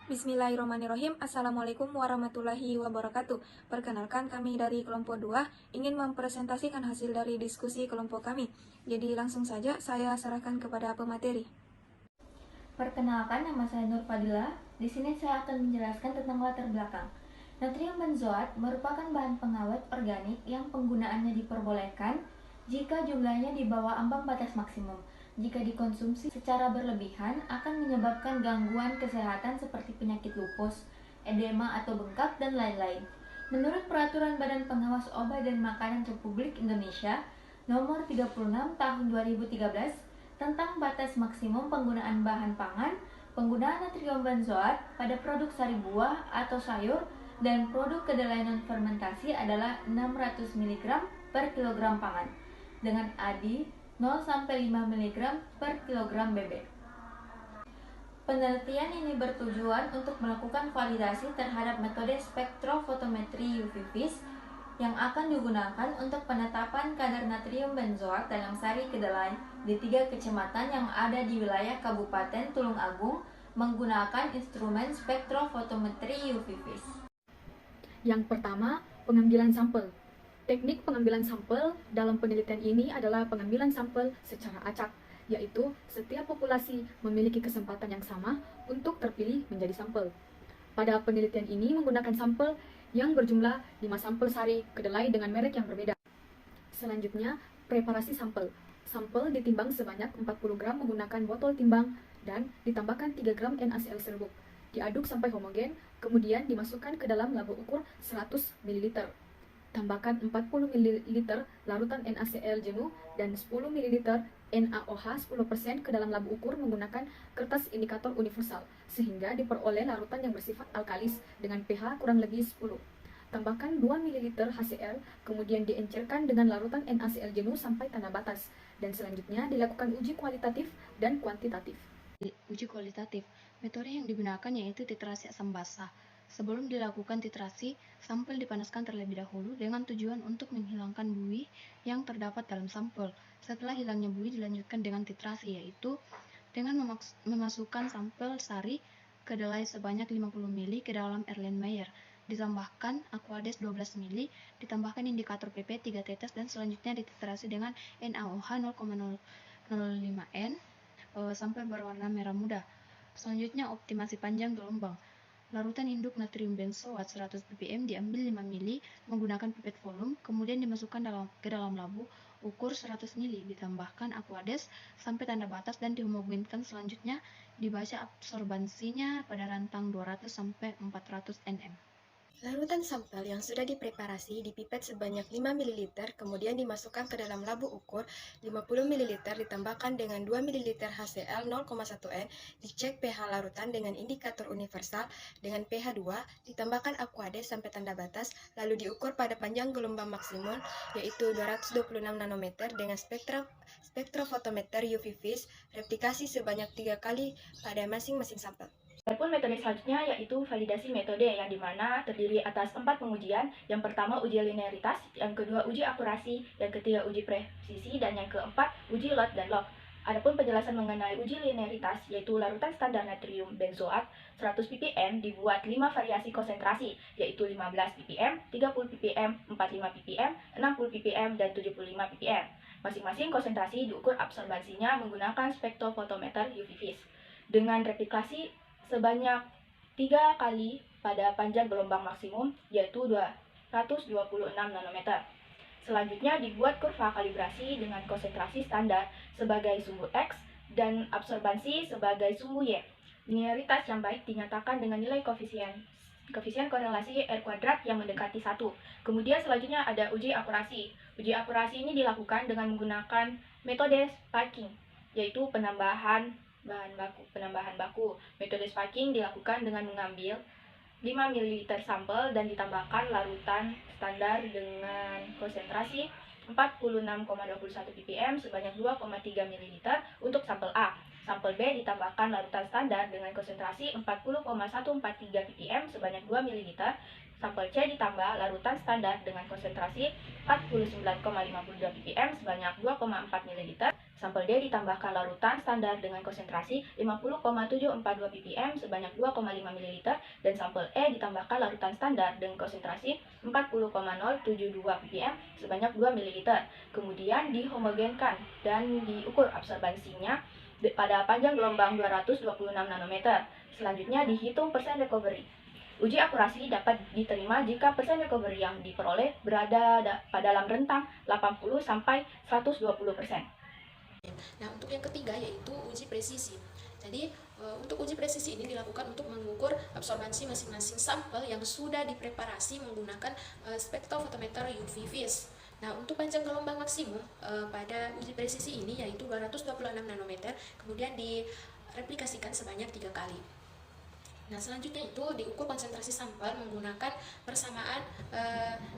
Bismillahirrahmanirrahim. Assalamualaikum warahmatullahi wabarakatuh. Perkenalkan, kami dari kelompok 2 ingin mempresentasikan hasil dari diskusi kelompok kami. Jadi langsung saja saya serahkan kepada pemateri. Perkenalkan, nama saya Nur Fadila. Di sini saya akan menjelaskan tentang latar belakang. Natrium benzoat merupakan bahan pengawet organik yang penggunaannya diperbolehkan jika jumlahnya di bawah ambang batas maksimum. Jika dikonsumsi secara berlebihan akan menyebabkan gangguan kesehatan seperti penyakit lupus, edema atau bengkak, dan lain-lain. Menurut Peraturan Badan Pengawas Obat dan Makanan Republik Indonesia Nomor 36 Tahun 2013 tentang batas maksimum penggunaan bahan pangan, penggunaan natrium benzoat pada produk sari buah atau sayur dan produk kedelai non fermentasi adalah 600 mg per kilogram pangan dengan ADI 0-5 mg per kilogram bebek. Penelitian ini bertujuan untuk melakukan validasi terhadap metode spektrofotometri UV-Vis yang akan digunakan untuk penetapan kadar natrium benzoat dalam sari kedelai di 3 kecamatan yang ada di wilayah Kabupaten Tulung Agung menggunakan instrumen spektrofotometri UV-Vis. Yang pertama, pengambilan sampel. Teknik pengambilan sampel dalam penelitian ini adalah pengambilan sampel secara acak, yaitu setiap populasi memiliki kesempatan yang sama untuk terpilih menjadi sampel. Pada penelitian ini menggunakan sampel yang berjumlah 5 sampel sari kedelai dengan merek yang berbeda. Selanjutnya, preparasi sampel. Sampel ditimbang sebanyak 40 gram menggunakan botol timbang dan ditambahkan 3 gram NaCl serbuk. Diaduk sampai homogen, kemudian dimasukkan ke dalam labo ukur 100 ml. Tambahkan 40 ml larutan NaCl jenuh dan 10 ml NaOH 10% ke dalam labo ukur menggunakan kertas indikator universal, sehingga diperoleh larutan yang bersifat alkalis dengan pH kurang lebih 10. Tambahkan 2 ml HCl, kemudian diencerkan dengan larutan NaCl jenuh sampai tanda batas, dan selanjutnya dilakukan uji kualitatif dan kuantitatif. Uji kualitatif, metode yang digunakan yaitu titrasi asam basa. Sebelum dilakukan titrasi, sampel dipanaskan terlebih dahulu dengan tujuan untuk menghilangkan buih yang terdapat dalam sampel. Setelah hilangnya buih dilanjutkan dengan titrasi, yaitu dengan memasukkan sampel sari kedelai sebanyak 50 ml ke dalam Erlenmeyer, ditambahkan Aquades 12 ml, ditambahkan indikator PP 3 tetes, dan selanjutnya dititrasi dengan NaOH 0,005 N sampai berwarna merah muda. Selanjutnya optimasi panjang gelombang. Larutan induk natrium benzoat 100 ppm diambil 5 ml menggunakan pipet volume, kemudian dimasukkan ke dalam labu ukur 100 ml, ditambahkan Aquades sampai tanda batas dan dihomogenkan. Selanjutnya dibaca absorbansinya pada rentang 200 sampai 400 nm. Larutan sampel yang sudah dipreparasi dipipet sebanyak 5 ml, kemudian dimasukkan ke dalam labu ukur 50 ml, ditambahkan dengan 2 ml HCl 0,1 N, dicek pH larutan dengan indikator universal dengan pH 2, ditambahkan Aquades sampai tanda batas, lalu diukur pada panjang gelombang maksimum yaitu 226 nanometer dengan spektrofotometer UV-Vis, replikasi sebanyak 3 kali pada masing-masing sampel. Adapun metode selanjutnya yaitu validasi metode, yang dimana terdiri atas 4 pengujian. Yang pertama uji linearitas, yang kedua uji akurasi, yang ketiga uji presisi, dan yang keempat uji lot dan log. Adapun penjelasan mengenai uji linearitas yaitu larutan standar natrium benzoat 100 ppm dibuat 5 variasi konsentrasi, yaitu 15 ppm, 30 ppm, 45 ppm, 60 ppm, dan 75 ppm. Masing-masing konsentrasi diukur absorbansinya menggunakan spektrofotometer UV-Vis dengan replikasi sebanyak 3 kali pada panjang gelombang maksimum yaitu 226 nanometer. Selanjutnya dibuat kurva kalibrasi dengan konsentrasi standar sebagai sumbu X dan absorbansi sebagai sumbu Y. Linearitas yang baik dinyatakan dengan nilai koefisien korelasi R kuadrat yang mendekati 1. Kemudian selanjutnya ada uji akurasi. Uji akurasi ini dilakukan dengan menggunakan metode spiking, yaitu penambahan baku. Metode spiking dilakukan dengan mengambil 5 ml sampel dan ditambahkan larutan standar dengan konsentrasi 46,21 ppm sebanyak 2,3 ml untuk sampel A. Sampel B ditambahkan larutan standar dengan konsentrasi 40,143 ppm sebanyak 2 ml. Sampel C ditambah larutan standar dengan konsentrasi 49,52 ppm sebanyak 2,4 ml. Sampel D ditambahkan larutan standar dengan konsentrasi 50,742 ppm sebanyak 2,5 ml. Dan sampel E ditambahkan larutan standar dengan konsentrasi 40,072 ppm sebanyak 2 ml. Kemudian dihomogenkan dan diukur absorbansinya pada panjang gelombang 226 nanometer. Selanjutnya dihitung persen recovery. Uji akurasi dapat diterima jika persen recovery yang diperoleh berada dalam rentang 80 sampai 120%. Nah, untuk yang ketiga yaitu uji presisi. Jadi, untuk uji presisi ini dilakukan untuk mengukur absorbansi masing-masing sampel yang sudah dipreparasi menggunakan spektrofotometer UV vis. Nah, untuk panjang gelombang maksimum pada uji presisi ini yaitu 226 nanometer, kemudian direplikasikan sebanyak 3 kali. Nah, selanjutnya itu diukur konsentrasi sampel menggunakan persamaan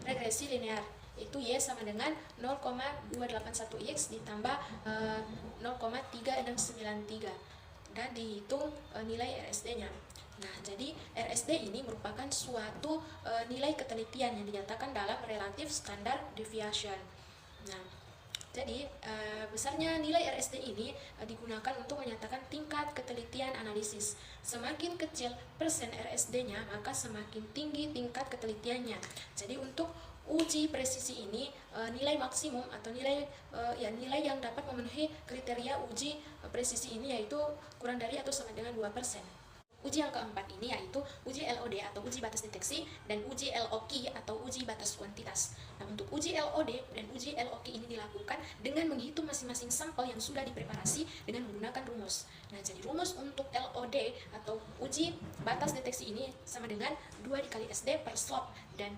regresi linear, yaitu Y sama dengan 0,281X ditambah 0,3693 dan dihitung nilai RSD-nya. Nah, jadi RSD ini merupakan suatu nilai ketelitian yang dinyatakan dalam relative standard deviation. Nah, jadi besarnya nilai RSD ini digunakan untuk menyatakan tingkat ketelitian analisis. Semakin kecil persen RSD-nya, maka semakin tinggi tingkat ketelitiannya. Jadi untuk uji presisi ini nilai maksimum atau nilai yang dapat memenuhi kriteria uji presisi ini yaitu kurang dari atau sama dengan 2%. Uji yang keempat ini yaitu uji LOD atau uji batas deteksi dan uji LOQ atau uji batas kuantitas. Nah, untuk uji LOD dan uji LOQ ini dilakukan dengan menghitung masing-masing sampel yang sudah dipreparasi dengan menggunakan rumus. Nah, jadi rumus untuk LOD atau uji batas deteksi ini sama dengan 2 dikali SD per slop, dan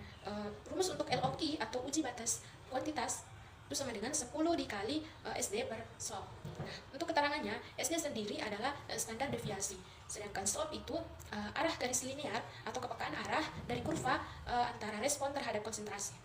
rumus untuk LOQ atau uji batas kuantitas itu sama dengan 10 dikali SD per slop. Nah, untuk keterangannya, SD sendiri adalah standar deviasi, sedangkan slop itu arah garis linear atau kepekaan arah dari kurva antara respon terhadap konsentrasi.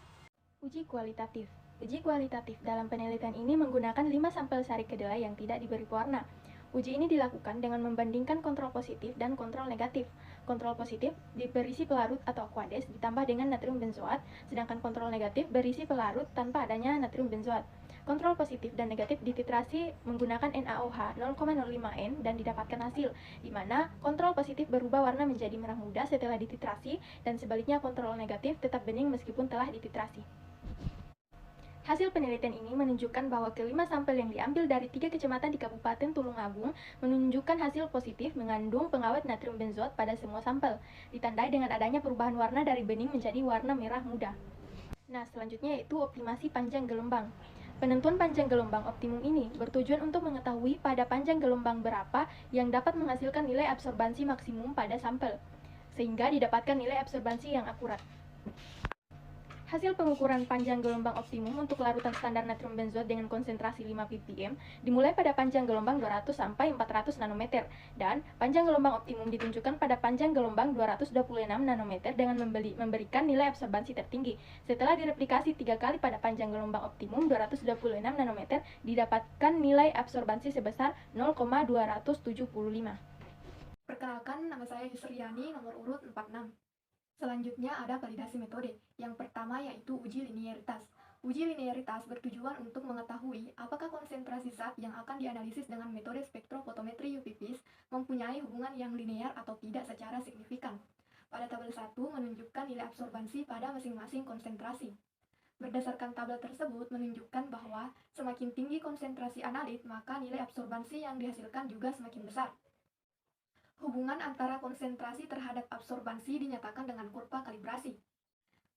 Uji kualitatif. Uji kualitatif dalam penelitian ini menggunakan 5 sampel sari kedelai yang tidak diberi pewarna. Uji ini dilakukan dengan membandingkan kontrol positif dan kontrol negatif. Kontrol positif berisi pelarut atau aqueous ditambah dengan natrium benzoat, sedangkan kontrol negatif berisi pelarut tanpa adanya natrium benzoat. Kontrol positif dan negatif dititrasi menggunakan NaOH 0,05N dan didapatkan hasil, di mana kontrol positif berubah warna menjadi merah muda setelah dititrasi, dan sebaliknya kontrol negatif tetap bening meskipun telah dititrasi. Hasil penelitian ini menunjukkan bahwa kelima sampel yang diambil dari 3 kecamatan di Kabupaten Tulungagung menunjukkan hasil positif mengandung pengawet natrium benzoat pada semua sampel, ditandai dengan adanya perubahan warna dari bening menjadi warna merah muda. Nah, selanjutnya yaitu optimasi panjang gelombang. Penentuan panjang gelombang optimum ini bertujuan untuk mengetahui pada panjang gelombang berapa yang dapat menghasilkan nilai absorbansi maksimum pada sampel, sehingga didapatkan nilai absorbansi yang akurat. Hasil pengukuran panjang gelombang optimum untuk larutan standar natrium benzoat dengan konsentrasi 5 ppm dimulai pada panjang gelombang 200 sampai 400 nanometer, dan panjang gelombang optimum ditunjukkan pada panjang gelombang 226 nanometer dengan memberikan nilai absorbansi tertinggi. Setelah direplikasi 3 kali pada panjang gelombang optimum 226 nanometer, didapatkan nilai absorbansi sebesar 0,275. Perkenalkan, nama saya Yusriani, nomor urut 46. Selanjutnya ada validasi metode. Yang pertama yaitu uji linearitas. Uji linearitas bertujuan untuk mengetahui apakah konsentrasi zat yang akan dianalisis dengan metode spektrofotometri UV vis mempunyai hubungan yang linear atau tidak secara signifikan. Pada tabel 1 menunjukkan nilai absorbansi pada masing-masing konsentrasi. Berdasarkan tabel tersebut menunjukkan bahwa semakin tinggi konsentrasi analit, maka nilai absorbansi yang dihasilkan juga semakin besar. Hubungan antara konsentrasi terhadap absorbansi dinyatakan dengan kurva kalibrasi.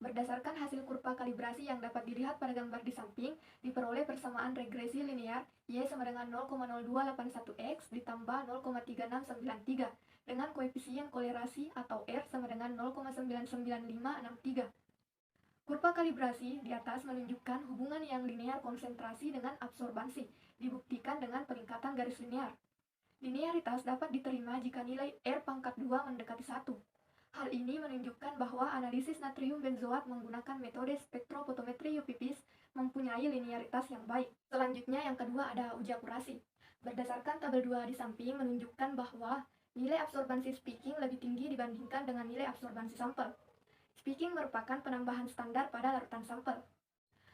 Berdasarkan hasil kurva kalibrasi yang dapat dilihat pada gambar di samping, diperoleh persamaan regresi linear Y sama dengan 0,0281X ditambah 0,3693 dengan koefisien kolerasi atau R sama dengan 0,99563. Kurva kalibrasi di atas menunjukkan hubungan yang linear konsentrasi dengan absorbansi, dibuktikan dengan peningkatan garis linear. Linearitas dapat diterima jika nilai R pangkat 2 mendekati 1. Hal ini menunjukkan bahwa analisis natrium benzoat menggunakan metode spektrofotometri UV vis mempunyai linearitas yang baik. Selanjutnya yang kedua ada uji akurasi. Berdasarkan tabel 2 di samping menunjukkan bahwa nilai absorbansi speaking lebih tinggi dibandingkan dengan nilai absorbansi sampel. Speaking merupakan penambahan standar pada larutan sampel.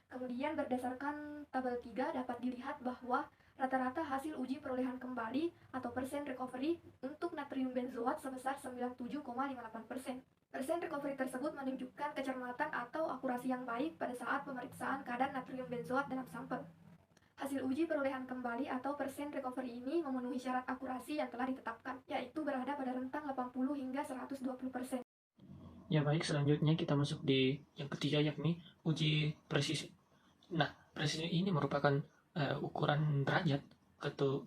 Kemudian berdasarkan tabel 3 dapat dilihat bahwa rata-rata hasil uji perolehan kembali atau persen recovery untuk natrium benzoat sebesar 97,58%. Persen recovery tersebut menunjukkan kecermatan atau akurasi yang baik pada saat pemeriksaan kadar natrium benzoat dalam sampel. Hasil uji perolehan kembali atau persen recovery ini memenuhi syarat akurasi yang telah ditetapkan, yaitu berada pada rentang 80 hingga 120%. Ya baik, selanjutnya kita masuk di yang ketiga, yakni uji presisi. Nah, presisi ini merupakan ukuran derajat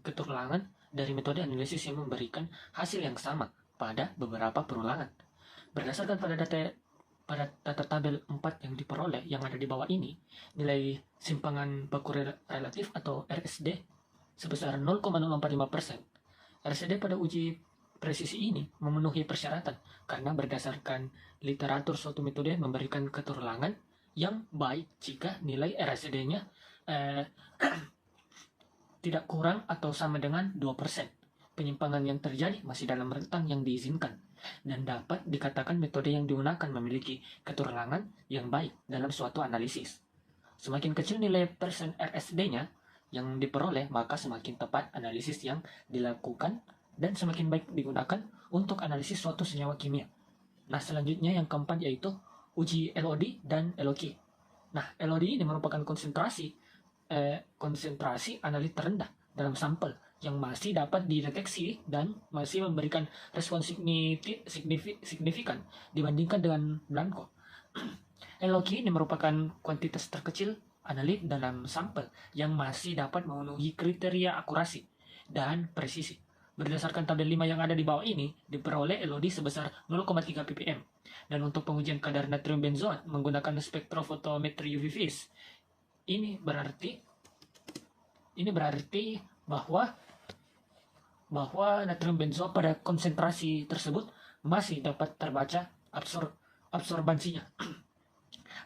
keterulangan dari metode analisis yang memberikan hasil yang sama pada beberapa perulangan. Berdasarkan pada data tabel 4 yang diperoleh yang ada di bawah ini, nilai simpangan baku relatif atau RSD sebesar 0,045%. RSD pada uji presisi ini memenuhi persyaratan karena berdasarkan literatur suatu metode memberikan keterulangan yang baik jika nilai RSD-nya tidak kurang atau sama dengan 2%. Penyimpangan yang terjadi masih dalam rentang yang diizinkan dan dapat dikatakan metode yang digunakan memiliki keterulangan yang baik dalam suatu analisis. Semakin kecil nilai persen RSD-nya yang diperoleh, maka semakin tepat analisis yang dilakukan dan semakin baik digunakan untuk analisis suatu senyawa kimia. Nah, selanjutnya yang keempat yaitu uji LOD dan LOQ. Nah, LOD ini merupakan konsentrasi analit terendah dalam sampel yang masih dapat dideteksi dan masih memberikan respon signifikan dibandingkan dengan blanko. LOQ ini merupakan kuantitas terkecil analit dalam sampel yang masih dapat memenuhi kriteria akurasi dan presisi. Berdasarkan tabel 5 yang ada di bawah ini, diperoleh LOD sebesar 0,3 ppm. Dan untuk pengujian kadar natrium benzoat menggunakan spektrofotometri UV phase, ini berarti bahwa natrium benzoat pada konsentrasi tersebut masih dapat terbaca absorbansinya.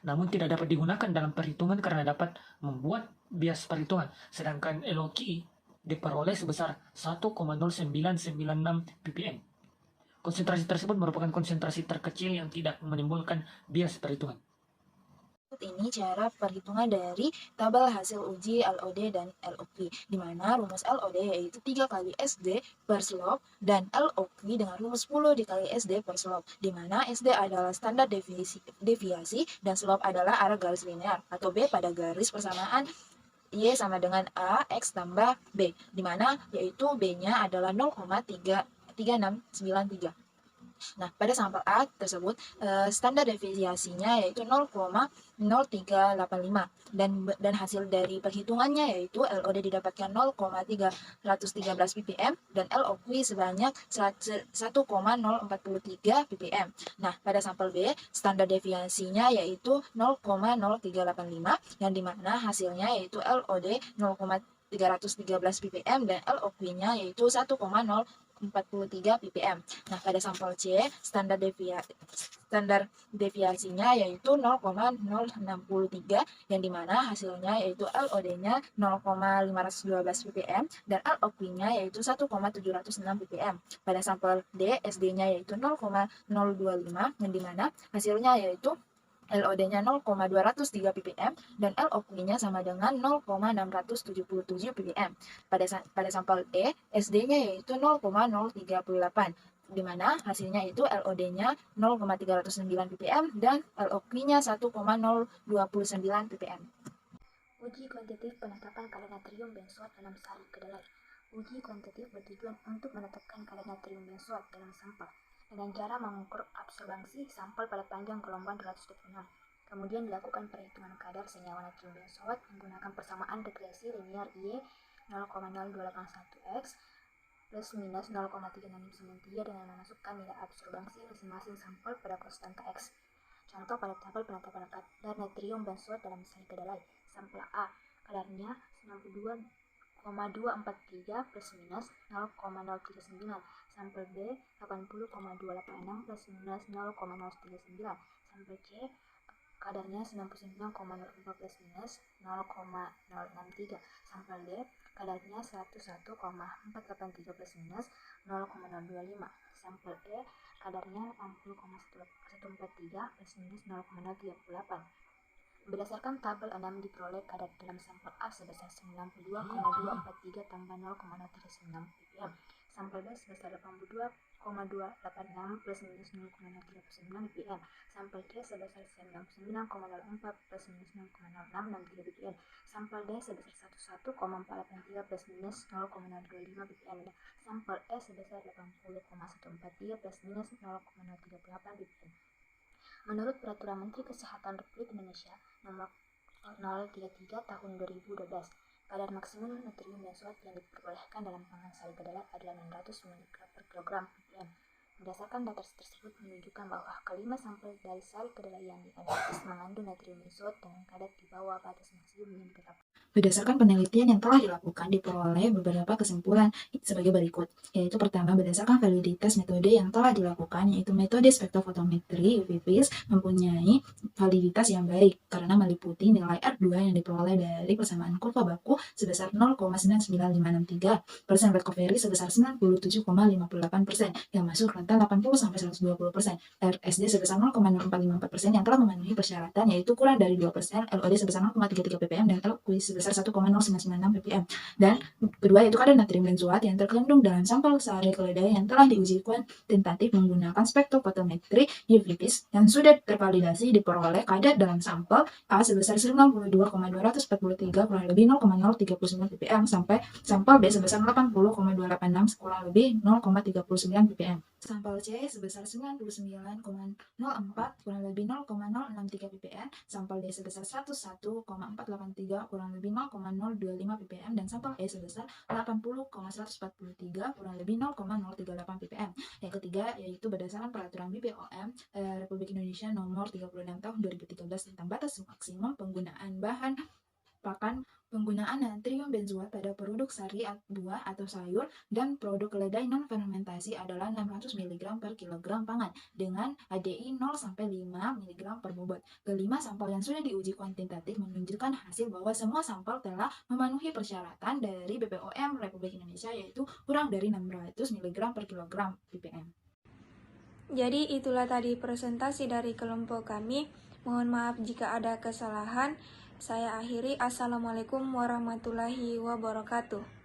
Namun tidak dapat digunakan dalam perhitungan karena dapat membuat bias perhitungan. Sedangkan LOQ diperoleh sebesar 1,0996 ppm. Konsentrasi tersebut merupakan konsentrasi terkecil yang tidak menimbulkan bias perhitungan. Ini cara perhitungan dari tabel hasil uji LOD dan LOQ, di mana rumus LOD yaitu 3 kali SD per slope dan LOQ dengan rumus 10 dikali SD per slope, di mana SD adalah standar deviasi dan slope adalah arah garis linear atau B pada garis persamaan Y sama dengan A X tambah B, di mana yaitu B-nya adalah 0,3693. Nah, pada sampel A tersebut standar deviasinya yaitu 0,0385 dan hasil dari perhitungannya yaitu LOD didapatkan 0,313 ppm dan LOQ sebanyak 1,043 ppm. Nah, pada sampel B standar deviasinya yaitu 0,0385 yang dimana hasilnya yaitu LOD 0,313 ppm dan LOQ-nya yaitu 1,043 ppm. Nah, pada sampel C, standar deviasinya yaitu 0,063 yang dimana hasilnya yaitu LOD-nya 0,512 ppm dan LOQ-nya yaitu 1,706 ppm. Pada sampel D, SD-nya yaitu 0,025 yang dimana hasilnya yaitu LOD-nya 0,203 ppm dan LOQ-nya sama dengan 0,677 ppm. Pada sampel E, SD-nya yaitu 0,038, di mana hasilnya itu LOD-nya 0,309 ppm dan LOQ-nya 1,029 ppm. Uji kuantitatif penetapan kadar natrium benzoat dalam sari kedelai. Uji kuantitatif bertujuan untuk menetapkan kadar natrium benzoat dalam sampel dengan cara mengukur absorbansi sampel pada panjang gelombang 226. Kemudian dilakukan perhitungan kadar senyawa natrium benzoat menggunakan persamaan regresi linear Y 0,0281x plus minus 0,3693 dengan memasukkan nilai absorbansi masing-masing sampel pada konstanta X. Contoh pada tabel penetapan kadar natrium benzoat dalam sari kedelai. Sampel A, kadarnya 92,243 plus minus 0,039. Sampel B 80,286 plus minus 0,039. Sampel C kadarnya 99,04 plus minus 0,063. Sampel D kadarnya 101,483 plus minus 0,025. Sampel E kadarnya 80,143 plus minus 0,038. Berdasarkan tabel 6 diperoleh kadar dalam sampel A sebesar 92,243 tambah 0,039 ppm. Sampel B sebesar 82,286 plus minus 0,039 ppm. Sampel C sebesar 99,04 plus minus 0,063 ppm. Sampel D sebesar 11,483 plus minus 0,025 ppm. Sampel E sebesar 80,143 plus minus 0,038 ppm. Menurut Peraturan Menteri Kesehatan Republik Indonesia Nomor 033 Tahun 2012, kadar maksimum natrium benzoat yang diperbolehkan dalam pangan sari kedelai adalah 600 mg per kilogram ppm. Berdasarkan data tersebut menunjukkan bahwa kelima sampel dari sari kedelai yang dianalisis mengandung natrium benzoat dengan kadar di bawah batas maksimum yang ditetapkan. Berdasarkan penelitian yang telah dilakukan, diperoleh beberapa kesimpulan sebagai berikut, yaitu pertama, berdasarkan validitas metode yang telah dilakukan, yaitu metode spektrofotometri UV-Vis mempunyai validitas yang baik karena meliputi nilai R2 yang diperoleh dari persamaan kurva baku sebesar 0,99563%, recovery sebesar 97,58% yang masuk rentan 80-120%, RSD sebesar 0,0454% yang telah memenuhi persyaratan, yaitu kurang dari 2%, LOD sebesar 0,33 ppm, dan LQ sebesar 1,0996 ppm. Dan kedua, yaitu kadar natrium benzoat yang terkandung dalam sampel sari kedelai yang telah diuji kuantitatif menggunakan spektrofotometri UV-Vis yang sudah tervalidasi diperoleh kadar dalam sampel A sebesar 92,243 kurang lebih 0,039 ppm sampai sampel B sebesar 80,286 kurang lebih 0,39 ppm. Sampel C sebesar 99,04 kurang lebih 0,063 ppm, sampel D sebesar 101,483 kurang lebih 0,025 ppm, dan sampel E sebesar 80,143 kurang lebih 0,038 ppm. Yang ketiga, yaitu berdasarkan peraturan BPOM Republik Indonesia nomor 36 tahun 2013 tentang batas maksimum penggunaan bahan pakan penggunaan natrium benzoat pada produk sari buah atau sayur dan produk kedelai non-fermentasi adalah 600 mg per kilogram pangan dengan HDI 0-5 mg per bobot. Kelima sampel yang sudah diuji kuantitatif menunjukkan hasil bahwa semua sampel telah memenuhi persyaratan dari BPOM Republik Indonesia, yaitu kurang dari 600 mg per kilogram ppm. Jadi itulah tadi presentasi dari kelompok kami. Mohon maaf jika ada kesalahan. Saya akhiri. Assalamualaikum warahmatullahi wabarakatuh.